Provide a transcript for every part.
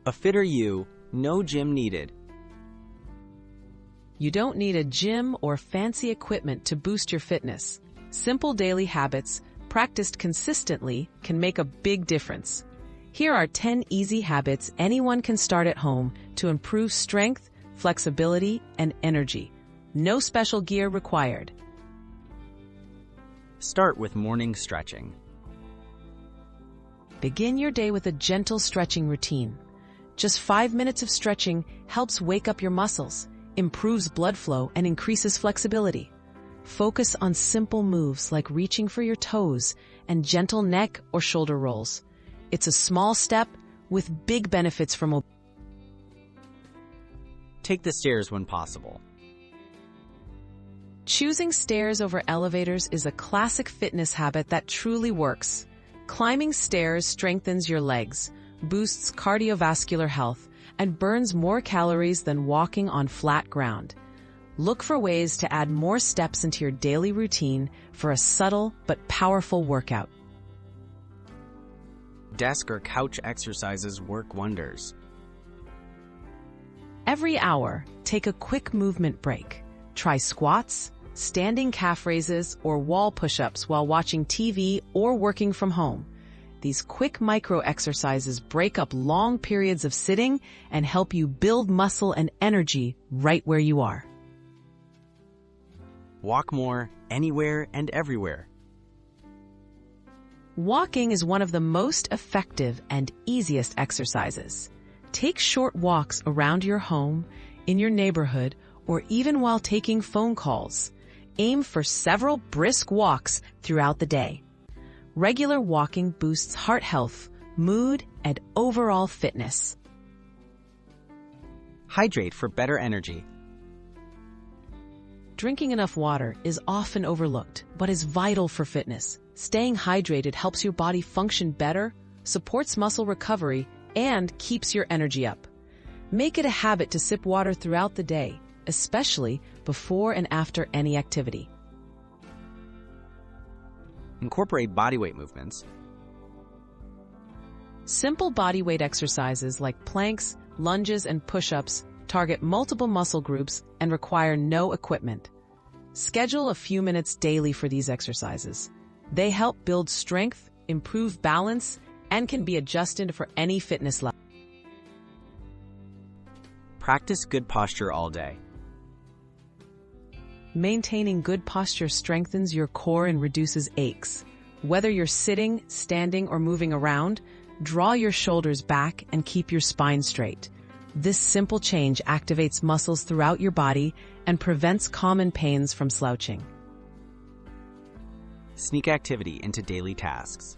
A fitter you, no gym needed. You don't need a gym or fancy equipment to boost your fitness. Simple daily habits, practiced consistently, can make a big difference. Here are 10 easy habits anyone can start at home to improve strength, flexibility, and energy. No special gear required. Start with morning stretching. Begin your day with a gentle stretching routine. Just 5 minutes of stretching helps wake up your muscles, improves blood flow, and increases flexibility. Focus on simple moves like reaching for your toes and gentle neck or shoulder rolls. It's a small step with big benefits for mobility. Take the stairs when possible. Choosing stairs over elevators is a classic fitness habit that truly works. Climbing stairs strengthens your legs, boosts cardiovascular health, and burns more calories than walking on flat ground. Look for ways to add more steps into your daily routine for a subtle but powerful workout. Desk or couch exercises work wonders. Every hour, take a quick movement break. Try squats, standing calf raises, or wall push-ups while watching TV or working from home. These quick micro exercises break up long periods of sitting and help you build muscle and energy right where you are. Walk more, anywhere and everywhere. Walking is one of the most effective and easiest exercises. Take short walks around your home, in your neighborhood, or even while taking phone calls. Aim for several brisk walks throughout the day. Regular walking boosts heart health, mood, and overall fitness. Hydrate for better energy. Drinking enough water is often overlooked, but is vital for fitness. Staying hydrated helps your body function better, supports muscle recovery, and keeps your energy up. Make it a habit to sip water throughout the day, especially before and after any activity. Incorporate bodyweight movements. Simple bodyweight exercises like planks, lunges, and push-ups target multiple muscle groups and require no equipment. Schedule a few minutes daily for these exercises. They help build strength, improve balance, and can be adjusted for any fitness level. Practice good posture all day. Maintaining good posture strengthens your core and reduces aches. Whether you're sitting, standing, or moving around, draw your shoulders back and keep your spine straight. This simple change activates muscles throughout your body and prevents common pains from slouching. Sneak activity into daily tasks.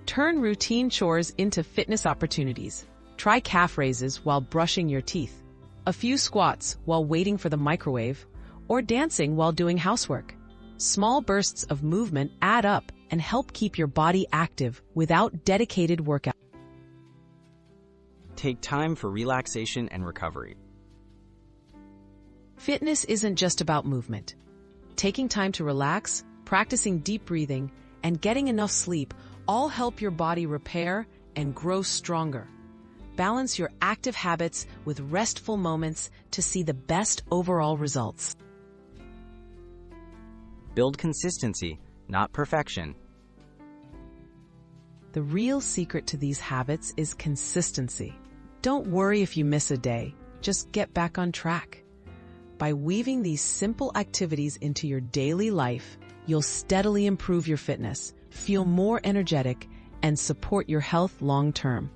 Turn routine chores into fitness opportunities. Try calf raises while brushing your teeth, a few squats while waiting for the microwave, or dancing while doing housework. Small bursts of movement add up and help keep your body active without dedicated workout. Take time for relaxation and recovery. Fitness isn't just about movement. Taking time to relax, practicing deep breathing, and getting enough sleep all help your body repair and grow stronger. Balance your active habits with restful moments to see the best overall results. Build consistency, not perfection. The real secret to these habits is consistency. Don't worry if you miss a day, just get back on track. By weaving these simple activities into your daily life, you'll steadily improve your fitness, feel more energetic, and support your health long-term.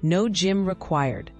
No gym required,